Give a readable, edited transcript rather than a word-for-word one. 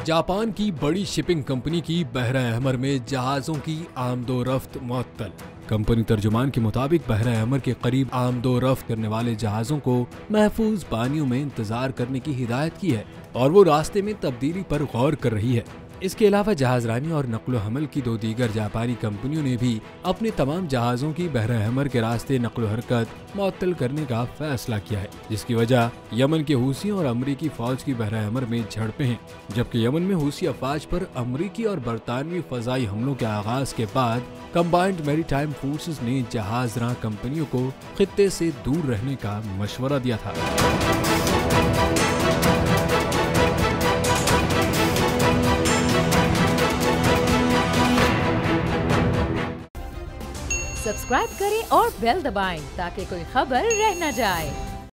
Japan की बड़ी shipping company की बहरा अहमर में जहाजों की आमदोरफ्त मुअत्तल। कंपनी तर्जुमान के मुताबिक बहरा अहमर के करीब आमदोरफ्त करने वाले जहाजों को महफूज पानियों में इंतजार करने की हिदायत की है और वो रास्ते में तब्दीली पर गौर कर रही है। इसके अलावा जहाजरानी और नकलो हमल की दो दीगर जापानी कंपनियों ने भी अपने तमाम जहाजों की बहरा अहमर के रास्ते नकलो हरकत मुअत्तल करने का फैसला किया है, जिसकी वजह यमन के हूसियों और अमरीकी फौज की बहरा अहमर में झड़पें हैं। जबकि यमन में हूसी अफवाज पर अमरीकी और बरतानवी फजाई हमलों के आगाज के बाद कंबाइंड मैरीटाइम फोर्सेस ने जहाजरां कंपनियों को खित्ते से दूर रहने का मशवरा दिया था। सब्सक्राइब करें और बेल दबाएं ताकि कोई खबर रह न जाए।